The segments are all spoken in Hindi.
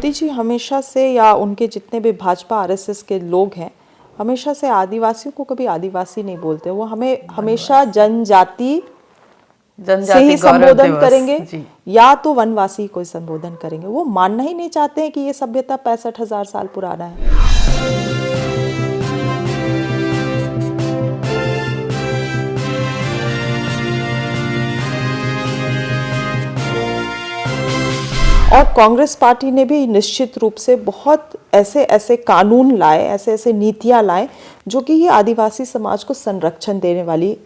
मोदी जी हमेशा से या उनके जितने भी भाजपा आरएसएस के लोग हैं हमेशा से आदिवासियों को कभी आदिवासी नहीं बोलते। वो हमें हमेशा जनजाति से ही संबोधन करेंगे या तो वनवासी को संबोधन करेंगे। वो मानना ही नहीं चाहते हैं कि ये सभ्यता 65,000 साल पुराना है। और कांग्रेस पार्टी ने भी निश्चित रूप से बहुत ऐसे ऐसे कानून लाए, ऐसे ऐसे नीतियां लाए जो कि ये आदिवासी समाज को संरक्षण देने वाली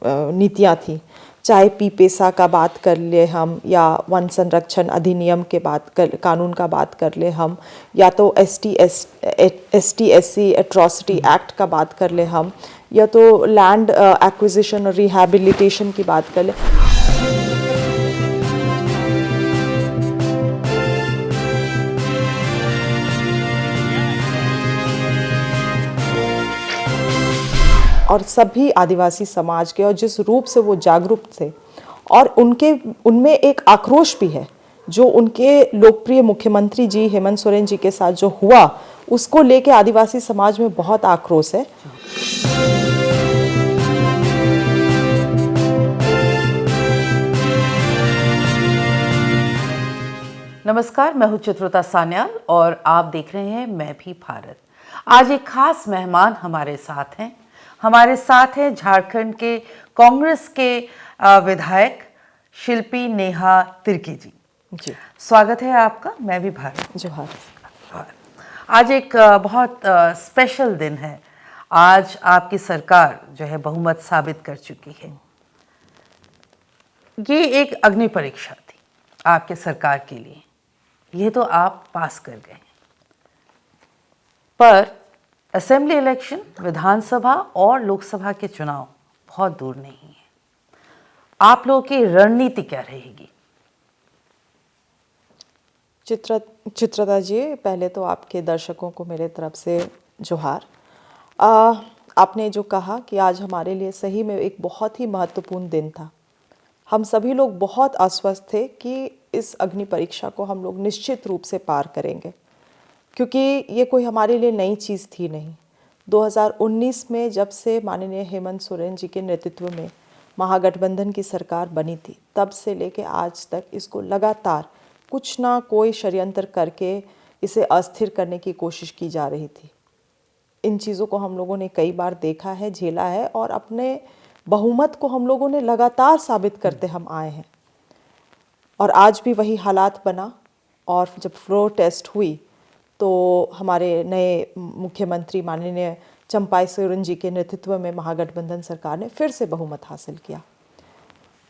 नीतियां थी। चाहे पीपेसा का बात कर ले हम, या वन संरक्षण अधिनियम के कानून का बात कर ले हम, या तो ST/SC एट्रॉसिटी एक्ट का बात कर ले हम, या तो लैंड एक्विजिशन और रिहैबिलिटेशन की बात कर ले। और सभी आदिवासी समाज के, और जिस रूप से वो जागरूक थे, और उनमें एक आक्रोश भी है जो उनके लोकप्रिय मुख्यमंत्री जी हेमंत सोरेन जी के साथ जो हुआ, उसको लेके आदिवासी समाज में बहुत आक्रोश है। नमस्कार, मैं हूं चित्रुता सान्याल और आप देख रहे हैं मैं भी भारत। आज एक खास मेहमान हमारे साथ हैं। हमारे साथ हैं झारखंड के कांग्रेस के विधायक शिल्पी नेहा तिर्की जी। स्वागत है आपका मैं भी भारत। जोहार। आज एक बहुत स्पेशल दिन है। आज आपकी सरकार जो है बहुमत साबित कर चुकी है। ये एक अग्नि परीक्षा थी आपके सरकार के लिए। ये तो आप पास कर गए, पर असेंबली इलेक्शन, विधानसभा और लोकसभा के चुनाव बहुत दूर नहीं है। आप लोगों की रणनीति क्या रहेगी? चित्रता जी, पहले तो आपके दर्शकों को मेरे तरफ से जोहार। आपने जो कहा कि आज हमारे लिए सही में एक बहुत ही महत्वपूर्ण दिन था। हम सभी लोग बहुत आश्वस्त थे कि इस अग्नि परीक्षा को हम लोग निश्चित रूप से पार करेंगे, क्योंकि ये कोई हमारे लिए नई चीज़ थी नहीं। 2019 में जब से माननीय हेमंत सोरेन जी के नेतृत्व में महागठबंधन की सरकार बनी थी, तब से लेके आज तक इसको लगातार कुछ ना कोई षड्यंत्र करके इसे अस्थिर करने की कोशिश की जा रही थी। इन चीज़ों को हम लोगों ने कई बार देखा है, झेला है, और अपने बहुमत को हम लोगों ने लगातार साबित करते हम आए हैं। और आज भी वही हालात बना, और जब फ्लोर टेस्ट हुई तो हमारे नए मुख्यमंत्री माननीय चंपाई सोरेन जी के नेतृत्व में महागठबंधन सरकार ने फिर से बहुमत हासिल किया।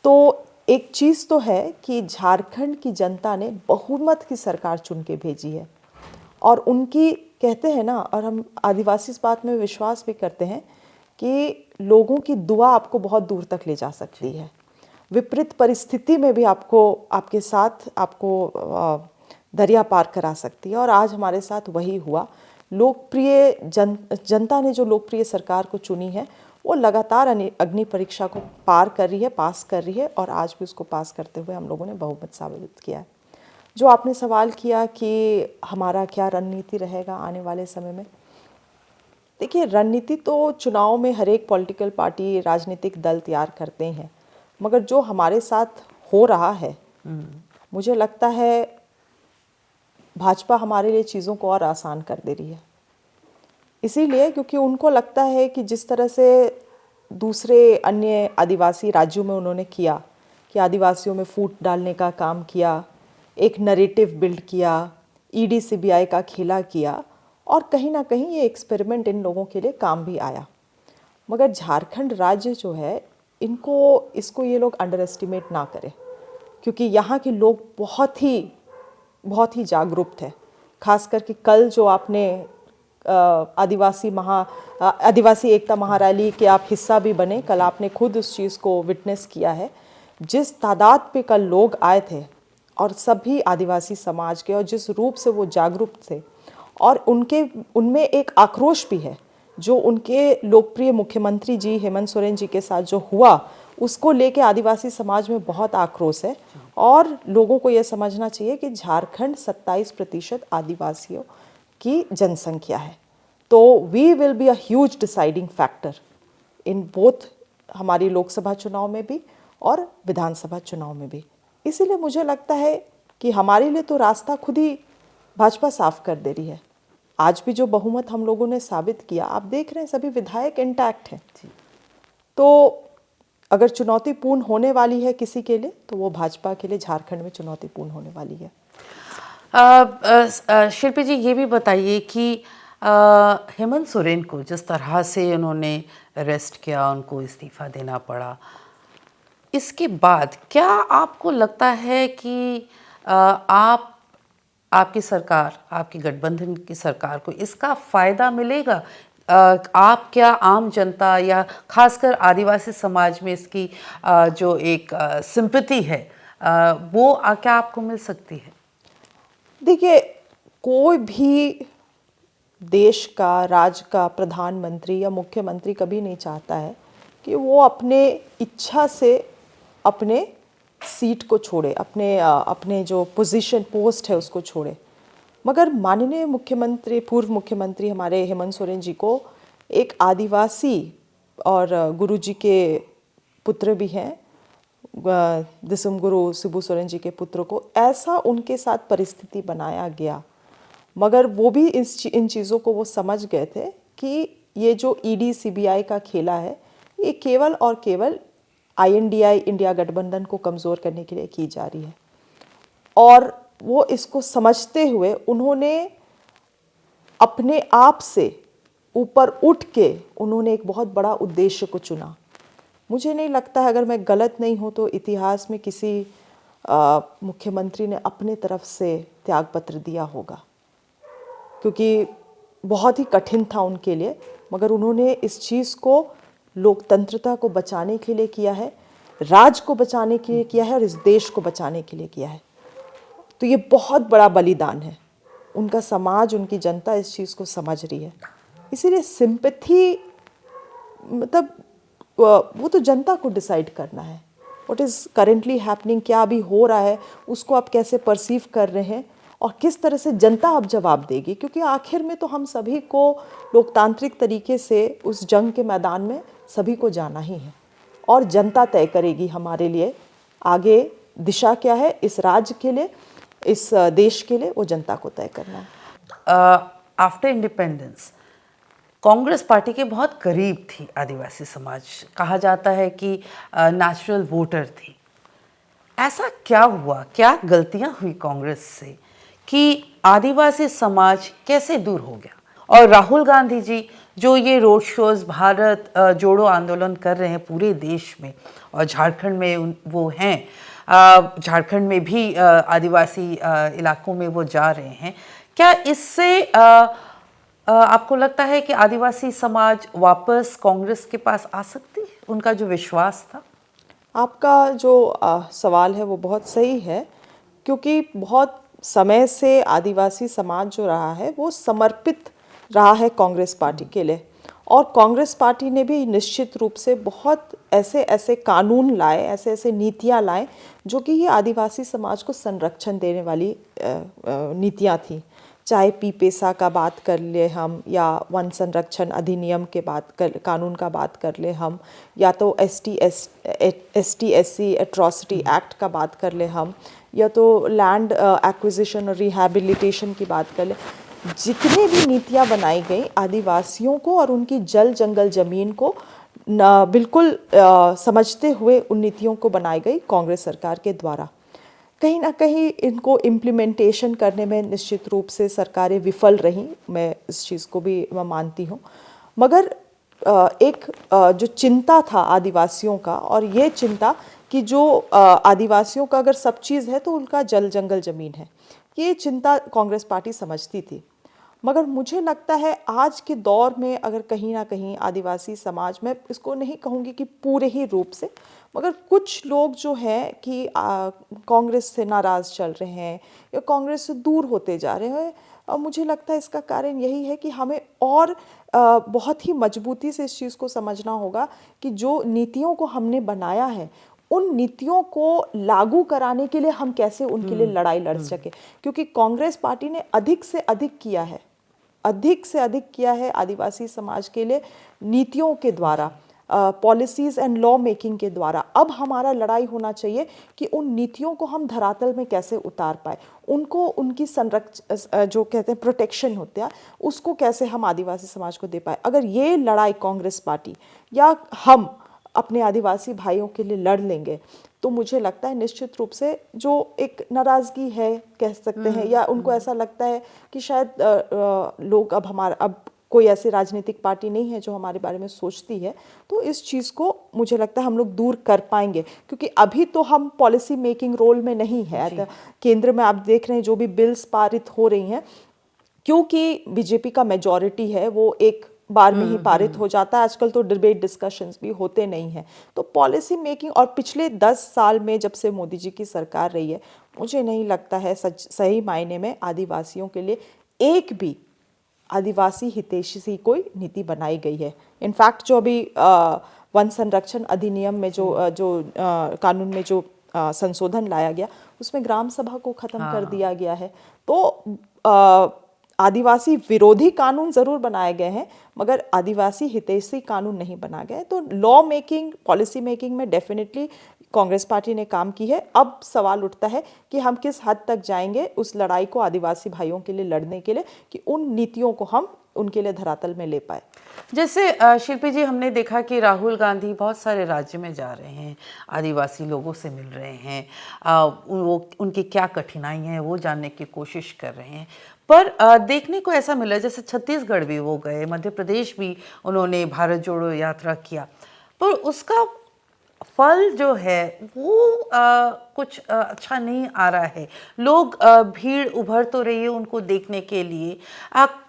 तो एक चीज़ तो है कि झारखंड की जनता ने बहुमत की सरकार चुन के भेजी है, और उनकी कहते हैं ना, और हम आदिवासी इस बात में विश्वास भी करते हैं कि लोगों की दुआ आपको बहुत दूर तक ले जा सकती है। विपरीत परिस्थिति में भी आपके साथ दरिया पार करा सकती है, और आज हमारे साथ वही हुआ। लोकप्रिय जनता ने जो लोकप्रिय सरकार को चुनी है, वो लगातार अग्नि परीक्षा को पार कर रही है, पास कर रही है, और आज भी उसको पास करते हुए हम लोगों ने बहुमत साबित किया है। जो आपने सवाल किया कि हमारा क्या रणनीति रहेगा आने वाले समय में, देखिए, रणनीति तो चुनाव में हर एक पॉलिटिकल पार्टी, राजनीतिक दल तैयार करते हैं, मगर जो हमारे साथ हो रहा है, मुझे लगता है भाजपा हमारे लिए चीज़ों को और आसान कर दे रही है। इसीलिए क्योंकि उनको लगता है कि जिस तरह से दूसरे अन्य आदिवासी राज्यों में उन्होंने किया, कि आदिवासियों में फूट डालने का काम किया, एक नैरेटिव बिल्ड किया, ईडी सीबीआई का खेला किया, और कहीं ना कहीं ये एक्सपेरिमेंट इन लोगों के लिए काम भी आया। मगर झारखंड राज्य जो है, इसको ये लोग अंडर एस्टिमेट ना करें, क्योंकि यहाँ के लोग बहुत ही जागरूक थे। खास करके कल जो आपने आदिवासी एकता महारैली के आप हिस्सा भी बने, कल आपने खुद उस चीज़ को विटनेस किया है। जिस तादाद पे कल लोग आए थे, और सभी आदिवासी समाज के, और जिस रूप से वो जागरूक थे, और उनमें एक आक्रोश भी है जो उनके लोकप्रिय मुख्यमंत्री जी हेमंत सोरेन जी के साथ जो हुआ, उसको लेके आदिवासी समाज में बहुत आक्रोश है। और लोगों को यह समझना चाहिए कि झारखंड 27% आदिवासियों की जनसंख्या है, तो we will be a huge deciding factor in both हमारी लोकसभा चुनाव में भी और विधानसभा चुनाव में भी। इसीलिए मुझे लगता है कि हमारे लिए तो रास्ता खुद ही भाजपा साफ कर दे रही है। आज भी जो बहुमत हम लोगों ने साबित किया, आप देख रहे हैं सभी विधायक इंटैक्ट हैं। तो अगर चुनौतीपूर्ण होने वाली है किसी के लिए, तो वो भाजपा के लिए झारखंड में चुनौतीपूर्ण होने वाली है। शिल्पी जी, ये भी बताइए कि हेमंत सोरेन को जिस तरह से उन्होंने अरेस्ट किया, उनको इस्तीफा देना पड़ा, इसके बाद क्या आपको लगता है कि आपकी सरकार, आपकी गठबंधन की सरकार को इसका फायदा मिलेगा? आप क्या आम जनता या खासकर आदिवासी समाज में इसकी जो एक सिंपैथी है वो क्या आपको मिल सकती है? देखिए, कोई भी देश का, राज्य का प्रधानमंत्री या मुख्यमंत्री कभी नहीं चाहता है कि वो अपने इच्छा से अपने सीट को छोड़े, अपने जो पोस्ट है उसको छोड़े। मगर माननीय मुख्यमंत्री, पूर्व मुख्यमंत्री हमारे हेमंत सोरेन जी को एक आदिवासी और गुरुजी के पुत्र भी हैं, दिसम गुरु शिबू सोरेन जी के पुत्र को ऐसा उनके साथ परिस्थिति बनाया गया। मगर वो भी इन चीज़ों को वो समझ गए थे कि ये जो ईडी सीबीआई का खेला है, ये केवल और केवल INDI इंडिया गठबंधन को कमज़ोर करने के लिए की जा रही है। और वो इसको समझते हुए उन्होंने अपने आप से ऊपर उठ के उन्होंने एक बहुत बड़ा उद्देश्य को चुना। मुझे नहीं लगता है, अगर मैं गलत नहीं हूँ तो इतिहास में किसी मुख्यमंत्री ने अपने तरफ से त्यागपत्र दिया होगा, क्योंकि बहुत ही कठिन था उनके लिए। मगर उन्होंने इस चीज़ को लोकतंत्रता को बचाने के लिए किया है, राज को बचाने के लिए किया है और इस देश को बचाने के लिए किया है। तो ये बहुत बड़ा बलिदान है। उनका समाज, उनकी जनता इस चीज़ को समझ रही है। इसीलिए सिंपैथी मतलब वो तो जनता को डिसाइड करना है। व्हाट इज़ करेंटली हैपनिंग, क्या अभी हो रहा है, उसको आप कैसे परसीव कर रहे हैं और किस तरह से जनता अब जवाब देगी। क्योंकि आखिर में तो हम सभी को लोकतांत्रिक तरीके से उस जंग के मैदान में सभी को जाना ही है और जनता तय करेगी हमारे लिए आगे दिशा क्या है इस राज्य के लिए, इस देश के लिए, वो जनता को तय करना है। आफ्टर इंडिपेंडेंस कांग्रेस पार्टी के बहुत करीब थी आदिवासी समाज, कहा जाता है कि नेचुरल वोटर थी। ऐसा क्या हुआ, क्या गलतियां हुई कांग्रेस से कि आदिवासी समाज कैसे दूर हो गया? और राहुल गांधी जी जो ये रोड शोज, भारत जोड़ो आंदोलन कर रहे हैं पूरे देश में, और झारखंड में वो हैं, झारखंड में भी आदिवासी इलाकों में वो जा रहे हैं, क्या इससे आपको लगता है कि आदिवासी समाज वापस कांग्रेस के पास आ सकती है? उनका जो विश्वास था। आपका जो सवाल है वो बहुत सही है, क्योंकि बहुत समय से आदिवासी समाज जो रहा है वो समर्पित रहा है कांग्रेस पार्टी के लिए। और कांग्रेस पार्टी ने भी निश्चित रूप से बहुत ऐसे ऐसे कानून लाए, ऐसे ऐसे नीतियां लाए जो कि ये आदिवासी समाज को संरक्षण देने वाली नीतियां थी। चाहे पीपेसा का बात कर ले हम, या वन संरक्षण अधिनियम के कानून का बात कर ले हम, या तो ST/SC एट्रॉसिटी एक्ट का बात कर ले हम, या तो लैंड एक्विजिशन और रिहैबिलिटेशन की बात कर ले। जितनी भी नीतियां बनाई गई आदिवासियों को और उनकी जल जंगल ज़मीन को बिल्कुल समझते हुए उन नीतियों को बनाई गई कांग्रेस सरकार के द्वारा। कहीं ना कहीं इनको इम्प्लीमेंटेशन करने में निश्चित रूप से सरकारें विफल रहीं, मैं इस चीज़ को भी मैं मानती हूँ। मगर एक जो चिंता था आदिवासियों का, और ये चिंता कि जो आदिवासियों का अगर सब चीज़ है तो उनका जल जंगल ज़मीन है, ये चिंता कांग्रेस पार्टी समझती थी। मगर मुझे लगता है आज के दौर में अगर कहीं ना कहीं आदिवासी समाज, मैं इसको नहीं कहूँगी कि पूरे ही रूप से, मगर कुछ लोग जो हैं कि कांग्रेस से नाराज़ चल रहे हैं या कांग्रेस से दूर होते जा रहे हैं, मुझे लगता है इसका कारण यही है कि हमें और बहुत ही मजबूती से इस चीज़ को समझना होगा कि जो नीतियों को हमने बनाया है उन नीतियों को लागू कराने के लिए हम कैसे उनके लिए लड़ाई लड़ सके, क्योंकि कांग्रेस पार्टी ने अधिक से अधिक किया है आदिवासी समाज के लिए नीतियों के द्वारा, पॉलिसीज एंड लॉ मेकिंग के द्वारा। अब हमारा लड़ाई होना चाहिए कि उन नीतियों को हम धरातल में कैसे उतार पाए, उनको उनकी जो कहते हैं प्रोटेक्शन होता है उसको कैसे हम आदिवासी समाज को दे पाए। अगर ये लड़ाई कांग्रेस पार्टी या हम अपने आदिवासी भाइयों के लिए लड़ लेंगे तो मुझे लगता है निश्चित रूप से जो एक नाराज़गी है कह सकते हैं, या उनको ऐसा लगता है कि शायद लोग अब कोई ऐसी राजनीतिक पार्टी नहीं है जो हमारे बारे में सोचती है, तो इस चीज़ को मुझे लगता है हम लोग दूर कर पाएंगे। क्योंकि अभी तो हम पॉलिसी मेकिंग रोल में नहीं है। केंद्र में आप देख रहे हैं जो भी बिल्स पारित हो रही हैं, क्योंकि बीजेपी का मेजॉरिटी है वो एक बार में ही पारित हो जाता है। आजकल तो डिबेट डिस्कशंस भी होते नहीं हैं। तो पॉलिसी मेकिंग, और पिछले 10 साल में जब से मोदी जी की सरकार रही है, मुझे नहीं लगता है सही मायने में आदिवासियों के लिए एक भी आदिवासी हितैषी कोई नीति बनाई गई है। इनफैक्ट जो अभी वन संरक्षण अधिनियम में जो कानून में जो संशोधन लाया गया उसमें ग्राम सभा को खत्म कर दिया गया है। तो आदिवासी विरोधी कानून जरूर बनाए गए हैं मगर आदिवासी हितैषी कानून नहीं बना गए। तो लॉ मेकिंग, पॉलिसी मेकिंग में डेफिनेटली कांग्रेस पार्टी ने काम की है। अब सवाल उठता है कि हम किस हद तक जाएंगे उस लड़ाई को आदिवासी भाइयों के लिए लड़ने के लिए कि उन नीतियों को हम उनके लिए धरातल में ले पाए। जैसे शिल्पी जी, हमने देखा कि राहुल गांधी बहुत सारे राज्य में जा रहे हैं, आदिवासी लोगों से मिल रहे हैं, वो उनकी क्या कठिनाई है वो जानने की कोशिश कर रहे हैं। पर देखने को ऐसा मिला जैसे छत्तीसगढ़ भी वो गए, मध्य प्रदेश भी उन्होंने भारत जोड़ो यात्रा किया, पर उसका फल जो है वो कुछ अच्छा नहीं आ रहा है। लोग भीड़ उभर तो रही है उनको देखने के लिए।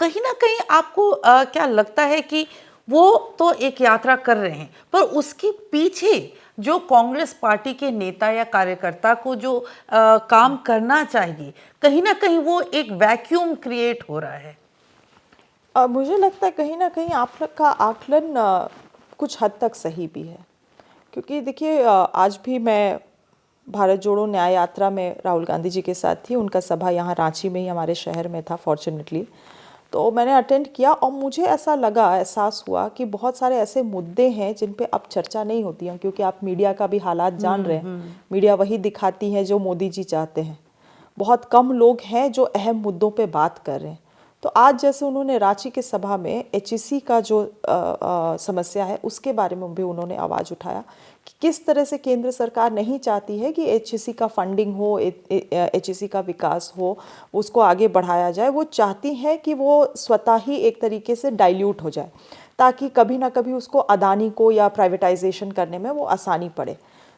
कहीं ना कहीं आपको क्या लगता है कि वो तो एक यात्रा कर रहे हैं पर उसके पीछे जो कांग्रेस पार्टी के नेता या कार्यकर्ता को जो काम करना चाहिए, कहीं ना कहीं वो एक वैक्यूम क्रिएट हो रहा है? मुझे लगता है कहीं ना कहीं आपका आकलन कुछ हद तक सही भी है। क्योंकि देखिए आज भी मैं भारत जोड़ो न्याय यात्रा में राहुल गांधी जी के साथ थी। उनका सभा यहाँ रांची में ही हमारे शहर में था फॉर्चुनेटली, तो मैंने अटेंड किया और मुझे ऐसा लगा, एहसास हुआ कि बहुत सारे ऐसे मुद्दे हैं जिन पे अब चर्चा नहीं होती है। क्योंकि आप मीडिया का भी हालात जान रहे हैं, मीडिया वही दिखाती है जो मोदी जी चाहते हैं। बहुत कम लोग हैं जो अहम मुद्दों पे बात कर रहे हैं। तो आज जैसे उन्होंने रांची के सभा में HEC का जो समस्या है उसके बारे में भी उन्होंने आवाज़ उठाया कि किस तरह से केंद्र सरकार नहीं चाहती है कि HEC का फंडिंग हो, HEC का विकास हो, उसको आगे बढ़ाया जाए। वो चाहती हैं कि वो स्वतः ही एक तरीके से डाइल्यूट हो जाए ताकि कभी ना कभी उसको अदानी को या प्राइवेटाइजेशन करने में वो आसानी पड़े।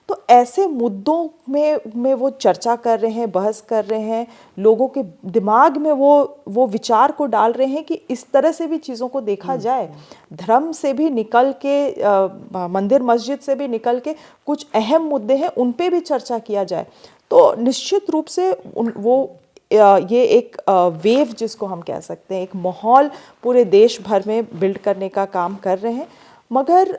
तो ऐसे मुद्दों में वो चर्चा कर रहे हैं, बहस कर रहे हैं, लोगों के दिमाग में वो विचार को डाल रहे हैं कि इस तरह से भी चीज़ों को देखा जाए। धर्म से भी निकल के, मंदिर मस्जिद से भी निकल के कुछ अहम मुद्दे हैं उन पे भी चर्चा किया जाए। तो निश्चित रूप से ये एक वेव जिसको हम कह सकते हैं, एक माहौल पूरे देश भर में बिल्ड करने का काम कर रहे हैं। मगर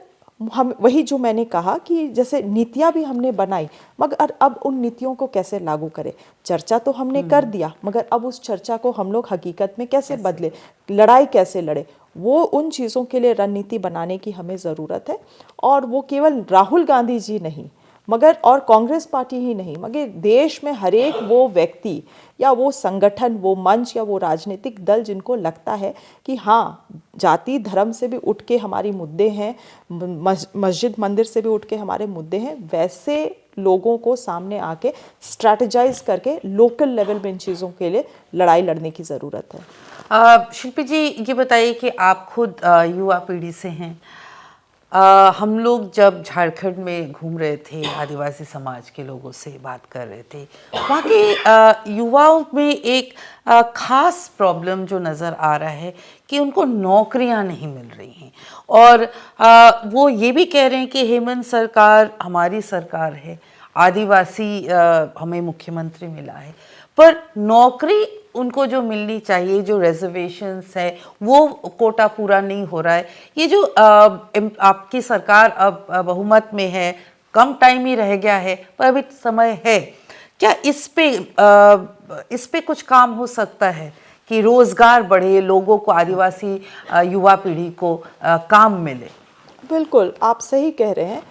हम वही जो मैंने कहा कि जैसे नीतियाँ भी हमने बनाई, मगर अब उन नीतियों को कैसे लागू करें। चर्चा तो हमने कर दिया, मगर अब उस चर्चा को हम लोग हकीकत में कैसे बदले, लड़ाई कैसे लड़े, वो उन चीज़ों के लिए रणनीति बनाने की हमें ज़रूरत है। और वो केवल राहुल गांधी जी नहीं मगर और कांग्रेस पार्टी ही नहीं, मगर देश में हर एक वो व्यक्ति या वो संगठन, वो मंच या वो राजनीतिक दल जिनको लगता है कि हाँ, जाति धर्म से भी उठ के हमारी मुद्दे हैं, मस्जिद मंदिर से भी उठ के हमारे मुद्दे हैं, वैसे लोगों को सामने आके स्ट्रैटेजाइज करके लोकल लेवल में इन चीज़ों के लिए लड़ाई लड़ने की ज़रूरत है। शिल्पी जी, ये बताइए कि आप खुद युवा पीढ़ी से हैं। हम लोग जब झारखंड में घूम रहे थे, आदिवासी समाज के लोगों से बात कर रहे थे, वहाँ के युवाओं में एक खास प्रॉब्लम जो नज़र आ रहा है कि उनको नौकरियां नहीं मिल रही हैं। और वो ये भी कह रहे हैं कि हेमंत सरकार हमारी सरकार है, आदिवासी हमें मुख्यमंत्री मिला है, पर नौकरी उनको जो मिलनी चाहिए, जो रिजर्वेशंस है, वो कोटा पूरा नहीं हो रहा है। ये जो आपकी सरकार अब बहुमत में है, कम टाइम ही रह गया है पर अभी समय है, क्या इस पे कुछ काम हो सकता है कि रोजगार बढ़े, लोगों को, आदिवासी युवा पीढ़ी को काम मिले? बिल्कुल, आप सही कह रहे हैं।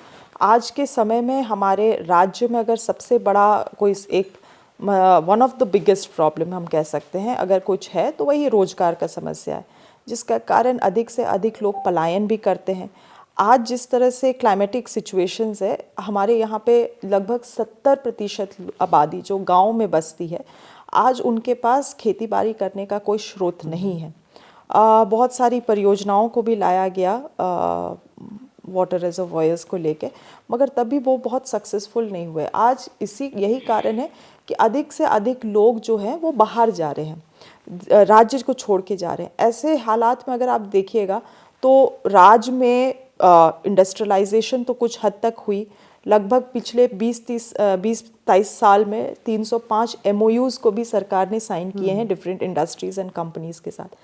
आज के समय में हमारे राज्य में अगर सबसे बड़ा कोई एक one of the biggest problem हम कह सकते हैं अगर कुछ है तो वही रोजगार का समस्या है, जिसका कारण अधिक से अधिक लोग पलायन भी करते हैं। आज जिस तरह से क्लाइमेटिक सिचुएशंस है, हमारे यहाँ पे लगभग 70% आबादी जो गांव में बसती है, आज उनके पास खेती बाड़ी करने का कोई स्रोत नहीं है। बहुत सारी परियोजनाओं को भी लाया गया वाटर रिजर्वॉयर्स को लेके, मगर तभी वो बहुत सक्सेसफुल नहीं हुए। आज यही कारण है कि अधिक से अधिक लोग जो हैं वो बाहर जा रहे हैं, राज्य को छोड़ के जा रहे हैं। ऐसे हालात में अगर आप देखिएगा तो राज्य में इंडस्ट्रियलाइजेशन तो कुछ हद तक हुई। लगभग पिछले 20-23 साल में 305 MOUs को भी सरकार ने साइन किए हैं डिफरेंट इंडस्ट्रीज एंड कंपनीज के साथ।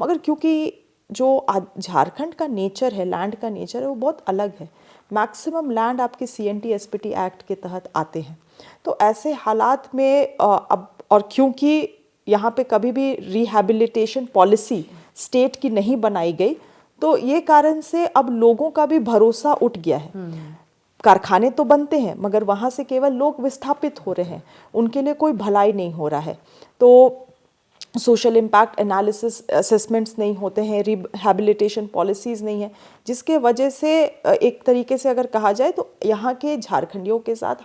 मगर क्योंकि जो झारखंड का नेचर है, लैंड का नेचर है, वो बहुत अलग है। मैक्सिमम लैंड आपके CNT SPT एक्ट के तहत आते हैं। तो ऐसे हालात में अब, और क्योंकि यहाँ पे कभी भी रिहैबिलिटेशन पॉलिसी स्टेट की नहीं बनाई गई, तो ये कारण से अब लोगों का भी भरोसा उठ गया है। कारखाने तो बनते हैं मगर वहाँ से केवल लोग विस्थापित हो रहे हैं, उनके लिए कोई भलाई नहीं हो रहा है। तो सोशल इम्पैक्ट एनालिसिस असेसमेंट्स नहीं होते हैं, रिहैबिलिटेशन पॉलिसीज़ नहीं है, जिसके वजह से एक तरीके से अगर कहा जाए तो यहाँ के झारखंडियों के साथ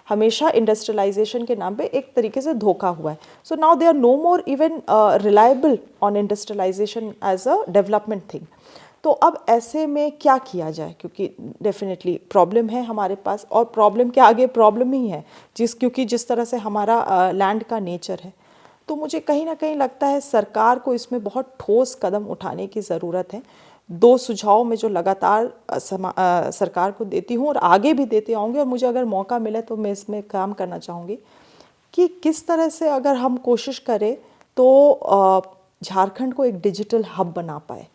हमेशा इंडस्ट्रियलाइजेशन के नाम पे एक तरीके से धोखा हुआ है। So now they are no more even reliable on industrialisation as a development thing. तो अब ऐसे में क्या किया जाए, क्योंकि डेफिनेटली प्रॉब्लम है हमारे पास, और प्रॉब्लम के आगे प्रॉब्लम ही है क्योंकि जिस तरह से हमारा लैंड का नेचर है। तो मुझे कहीं ना कहीं लगता है सरकार को इसमें बहुत ठोस कदम उठाने की ज़रूरत है। 2 सुझाव मैं जो लगातार सरकार को देती हूँ और आगे भी देते आऊँगी, और मुझे अगर मौका मिले तो मैं इसमें काम करना चाहूँगी कि किस तरह से अगर हम कोशिश करें तो झारखंड को एक डिजिटल हब बना पाए,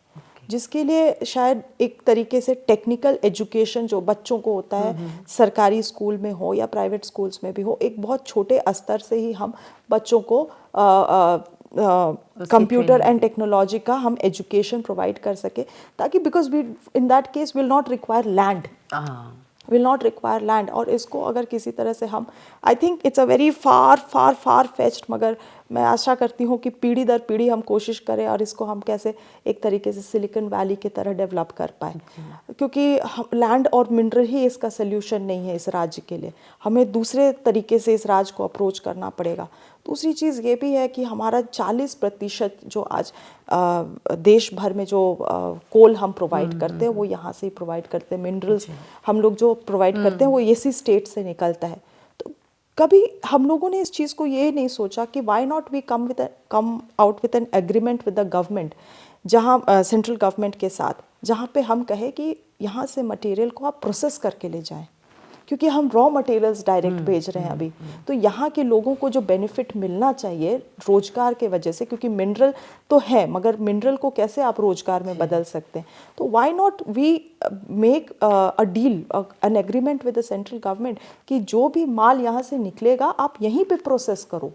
जिसके लिए शायद एक तरीके से टेक्निकल एजुकेशन जो बच्चों को होता है, सरकारी स्कूल में हो या प्राइवेट स्कूल्स में भी हो, एक बहुत छोटे स्तर से ही हम बच्चों को कंप्यूटर एंड टेक्नोलॉजी का हम एजुकेशन प्रोवाइड कर सके, ताकि because we in that case will not require land. और इसको अगर किसी तरह से हम, I think it's a very far fetched, मगर मैं आशा करती हूँ कि पीढ़ी दर पीढ़ी हम कोशिश करें और इसको हम कैसे एक तरीके से सिलिकॉन वैली की तरह डेवलप कर पाए, क्योंकि लैंड और मिनरल ही इसका सल्यूशन नहीं है इस राज्य के लिए। हमें दूसरे तरीके से इस राज्य को अप्रोच करना पड़ेगा। दूसरी चीज़ ये भी है कि हमारा 40% जो आज देश भर में जो कोल हम प्रोवाइड करते हैं वो यहाँ से ही प्रोवाइड करते हैं। मिनरल्स हम लोग जो प्रोवाइड करते हैं वो इसी स्टेट से निकलता है। तो कभी हम लोगों ने इस चीज़ को ये नहीं सोचा कि why not we come out with an agreement with the government, जहाँ सेंट्रल गवर्नमेंट के साथ, जहाँ पे हम कहें कि यहाँ से मटेरियल को आप प्रोसेस करके ले जाएं, क्योंकि हम रॉ मटेरियल्स डायरेक्ट भेज रहे हैं अभी। तो यहाँ के लोगों को जो बेनिफिट मिलना चाहिए रोजगार के वजह से, क्योंकि मिनरल तो है मगर मिनरल को कैसे आप रोजगार में बदल सकते हैं, तो why not we make a deal, an agreement with the central government कि जो भी माल यहाँ से निकलेगा आप यहीं पे प्रोसेस करो।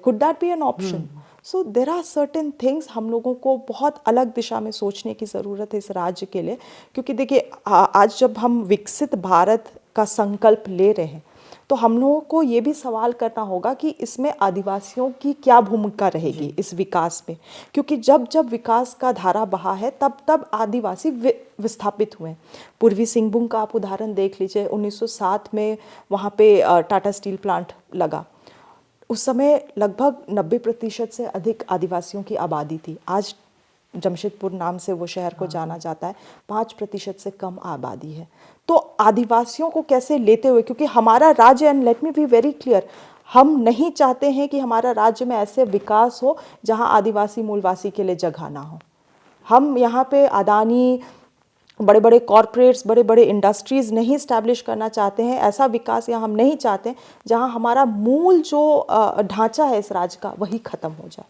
Could that be an option? So there are certain things हम लोगों को बहुत अलग दिशा में सोचने की ज़रूरत है इस राज्य के लिए, क्योंकि देखिए आज जब हम विकसित भारत का संकल्प ले रहे हैं तो हम लोगों को ये भी सवाल करना होगा कि इसमें आदिवासियों की क्या भूमिका रहेगी इस विकास में, क्योंकि जब जब विकास का धारा बहा है तब तब आदिवासी विस्थापित हुए हैं। पूर्वी सिंहभूम का आप उदाहरण देख लीजिए, 1907 में वहाँ पे टाटा स्टील प्लांट लगा। उस समय लगभग 90% से अधिक आदिवासियों की आबादी थी। आज जमशेदपुर नाम से वो शहर को जाना जाता है, 5% से कम आबादी है। तो आदिवासियों को कैसे लेते हुए, क्योंकि हमारा राज्य, and let me be very clear, हम नहीं चाहते हैं कि हमारा राज्य में ऐसे विकास हो जहां आदिवासी मूलवासी के लिए जगह ना हो। हम यहाँ पे अदानी, बड़े बड़े कॉरपोरेट्स, बड़े बड़े इंडस्ट्रीज़ नहीं इस्टेब्लिश करना चाहते हैं। ऐसा विकास यहाँ हम नहीं चाहते जहाँ हमारा मूल जो ढांचा है इस राज्य का वही ख़त्म हो जाए।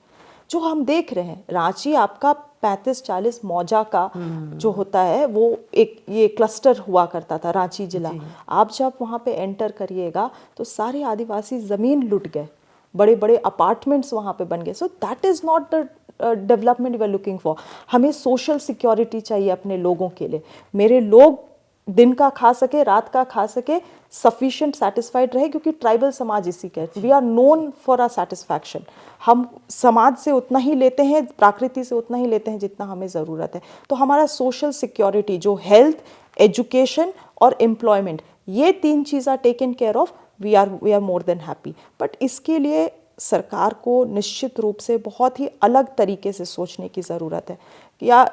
जो हम देख रहे हैं, रांची आपका 35-40 मौजा का जो होता है वो एक ये क्लस्टर हुआ करता था, रांची जिला। आप जब वहाँ पे एंटर करिएगा तो सारे आदिवासी ज़मीन लुट गए, बड़े बड़े अपार्टमेंट्स वहाँ पे बन गए। So that is not the development we are looking for. हमें सोशल सिक्योरिटी चाहिए अपने लोगों के लिए। मेरे लोग दिन का खा सके, रात का खा सके, सफिशिएंट सेटिस्फाइड रहे, क्योंकि ट्राइबल समाज इसी का, we are known for our satisfaction. हम समाज से उतना ही लेते हैं, प्रकृति से उतना ही लेते हैं जितना हमें ज़रूरत है। तो हमारा सोशल सिक्योरिटी जो हेल्थ, एजुकेशन और एम्प्लॉयमेंट, ये 3 चीज़ taken care of, we are more than happy. But इसके लिए सरकार को निश्चित रूप से बहुत ही अलग तरीके से सोचने की ज़रूरत है। या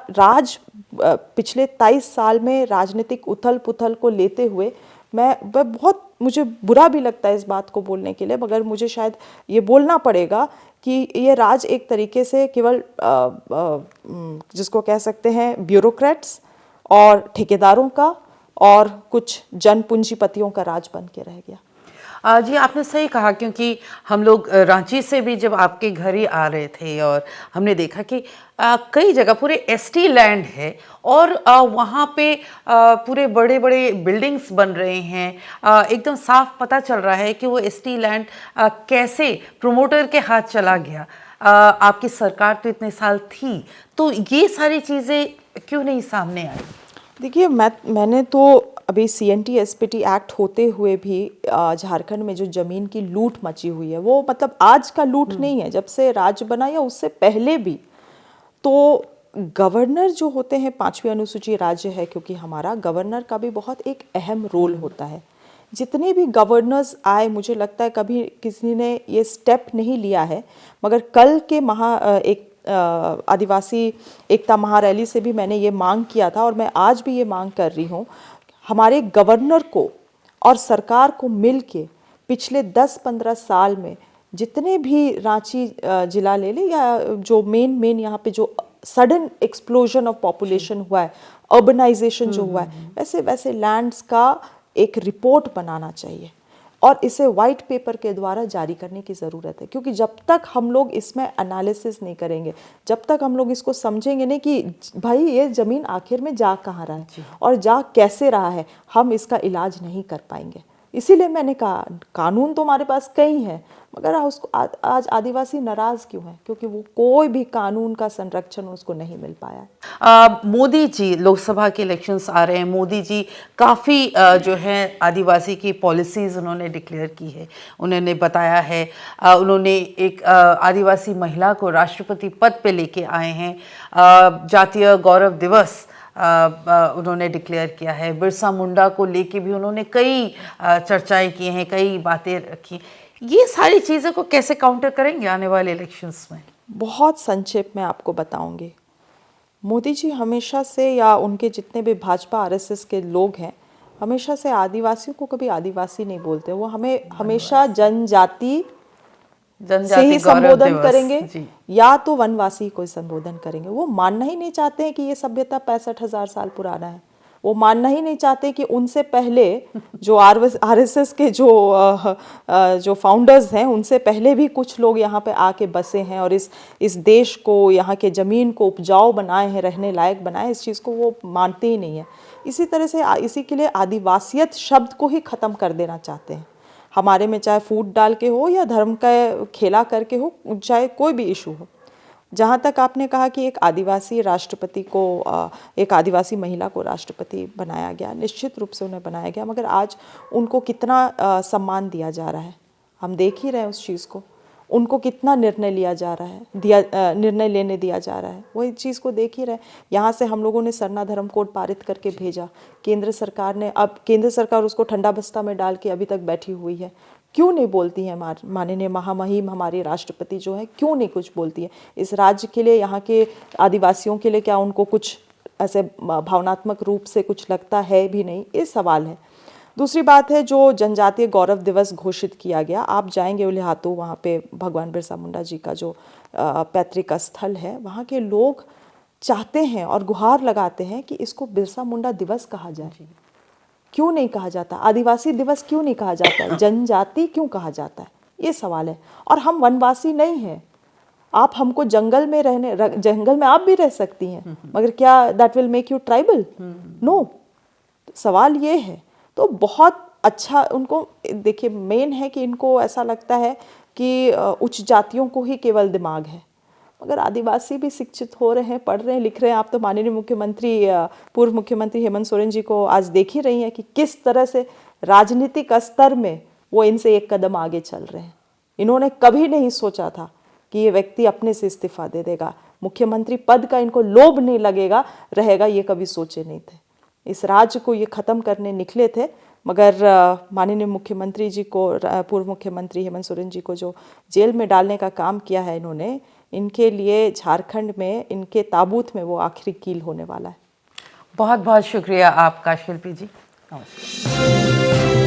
पिछले 23 साल में राजनीतिक उथल पुथल को लेते हुए मैं बहुत, मुझे बुरा भी लगता है इस बात को बोलने के लिए, मगर मुझे शायद ये बोलना पड़ेगा कि ये राज एक तरीके से केवल जिसको कह सकते हैं ब्यूरोक्रेट्स और ठेकेदारों का और कुछ जन पूंजीपतियों का राज बन के रह गया। जी, आपने सही कहा, क्योंकि हम लोग रांची से भी जब आपके घर ही आ रहे थे और हमने देखा कि कई जगह पूरे एसटी लैंड है और वहाँ पे पूरे बड़े बड़े बिल्डिंग्स बन रहे हैं। एकदम साफ पता चल रहा है कि वो एसटी लैंड कैसे प्रमोटर के हाथ चला गया। आपकी सरकार तो इतने साल थी, तो ये सारी चीज़ें क्यों नहीं सामने आई? देखिए, मैंने तो अभी CNT SPT एक्ट होते हुए भी झारखंड में जो ज़मीन की लूट मची हुई है, वो मतलब आज का लूट नहीं है, जब से राज्य बना या उससे पहले भी। तो गवर्नर जो होते हैं, 5वीं अनुसूची राज्य है क्योंकि हमारा, गवर्नर का भी बहुत एक अहम रोल होता है। जितने भी गवर्नर्स आए, मुझे लगता है कभी किसी ने ये स्टेप नहीं लिया है, मगर कल के एक आदिवासी एकता महारैली से भी मैंने ये मांग किया था और मैं आज भी ये मांग कर रही हूँ, हमारे गवर्नर को और सरकार को मिल के पिछले 10-15 साल में जितने भी रांची जिला ले ले या जो मेन यहाँ पे जो सडन एक्सप्लोजन ऑफ पॉपुलेशन हुआ है, अर्बनाइजेशन जो हुआ है, वैसे वैसे लैंड्स का एक रिपोर्ट बनाना चाहिए और इसे वाइट पेपर के द्वारा जारी करने की ज़रूरत है। क्योंकि जब तक हम लोग इसमें एनालिसिस नहीं करेंगे, जब तक हम लोग इसको समझेंगे नहीं कि भाई ये ज़मीन आखिर में जा कहाँ रहा है और जा कैसे रहा है, हम इसका इलाज नहीं कर पाएंगे। इसीलिए मैंने कहा, कानून तो हमारे पास कई हैं, मगर उसको आज आदिवासी नाराज़ क्यों है? क्योंकि वो कोई भी कानून का संरक्षण उसको नहीं मिल पाया। मोदी जी, लोकसभा के इलेक्शंस आ रहे हैं, मोदी जी काफ़ी जो है आदिवासी की पॉलिसीज़ उन्होंने डिक्लेयर की है। उन्होंने बताया है, उन्होंने एक आदिवासी महिला को राष्ट्रपति पद पे लेके आए हैं। जातीय गौरव दिवस उन्होंने डिक्लेयर किया है। बिरसा मुंडा को लेके भी उन्होंने कई चर्चाएं की हैं, कई बातें रखी। ये सारी चीज़ों को कैसे काउंटर करेंगे आने वाले इलेक्शंस में? बहुत संक्षेप में आपको बताऊंगी। मोदी जी हमेशा से, या उनके जितने भी भाजपा RSS के लोग हैं, हमेशा से आदिवासियों को कभी आदिवासी नहीं बोलते। वो हमें हमेशा जनजाति से ही संबोधन करेंगे या तो वनवासी को संबोधन करेंगे। वो मानना ही नहीं चाहते हैं कि ये सभ्यता 65,000 साल पुराना है। वो मानना ही नहीं चाहते कि उनसे पहले जो RSS के जो फाउंडर्स हैं, उनसे पहले भी कुछ लोग यहाँ पे आके बसे हैं और इस देश को, यहाँ के ज़मीन को उपजाऊ बनाए हैं, रहने लायक बनाए। इस चीज़ को वो मानते ही नहीं है। इसी तरह से इसी के लिए आदिवासियत शब्द को ही ख़त्म कर देना चाहते हैं। हमारे में चाहे फूट डाल के हो या धर्म का खेला करके हो, चाहे कोई भी इशू हो। जहाँ तक आपने कहा कि एक आदिवासी राष्ट्रपति को, एक आदिवासी महिला को राष्ट्रपति बनाया गया, निश्चित रूप से उन्हें बनाया गया, मगर आज उनको कितना सम्मान दिया जा रहा है, हम देख ही रहे हैं उस चीज़ को। उनको कितना निर्णय लिया जा रहा है, निर्णय लेने दिया जा रहा है, वो इस चीज़ को देख ही रहे हैं। यहाँ से हम लोगों ने सरना धर्म कोड पारित करके भेजा, केंद्र सरकार ने, अब केंद्र सरकार उसको ठंडा बस्ता में डाल के अभी तक बैठी हुई है। क्यों नहीं बोलती है माननीय महामहिम हमारी राष्ट्रपति जो है, क्यों नहीं कुछ बोलती है इस राज्य के लिए, यहाँ के आदिवासियों के लिए? क्या उनको कुछ ऐसे भावनात्मक रूप से कुछ लगता है भी नहीं? ये सवाल है। दूसरी बात है, जो जनजातीय गौरव दिवस घोषित किया गया, आप जाएंगे उलिहातू, वहाँ पे भगवान बिरसा मुंडा जी का जो पैतृक स्थल है, वहाँ के लोग चाहते हैं और गुहार लगाते हैं कि इसको बिरसा मुंडा दिवस कहा जाए। क्यों नहीं कहा जाता? आदिवासी दिवस क्यों नहीं कहा जाता है? जनजाति क्यों कहा जाता है? ये सवाल है। और हम वनवासी नहीं हैं। आप हमको जंगल में जंगल में आप भी रह सकती हैं, मगर क्या that will make you tribal? No. सवाल ये है। तो बहुत अच्छा उनको, देखिए मेन है कि इनको ऐसा लगता है कि उच्च जातियों को ही केवल दिमाग है, मगर आदिवासी भी शिक्षित हो रहे हैं, पढ़ रहे हैं, लिख रहे हैं। आप तो माननीय मुख्यमंत्री, पूर्व मुख्यमंत्री हेमंत सोरेन जी को आज देख ही रही हैं कि किस तरह से राजनीतिक स्तर में वो इनसे एक कदम आगे चल रहे हैं। इन्होंने कभी नहीं सोचा था कि ये व्यक्ति अपने से इस्तीफा दे देगा, मुख्यमंत्री पद का इनको लोभ नहीं लगेगा रहेगा, ये कभी सोचे नहीं थे। इस राज्य को ये ख़त्म करने निकले थे, मगर माननीय मुख्यमंत्री जी को, पूर्व मुख्यमंत्री हेमंत सोरेन जी को जो जेल में डालने का काम किया है इन्होंने, इनके लिए झारखंड में, इनके ताबूत में वो आखिरी कील होने वाला है। बहुत बहुत शुक्रिया आपका शिल्पी जी। नमस्कार।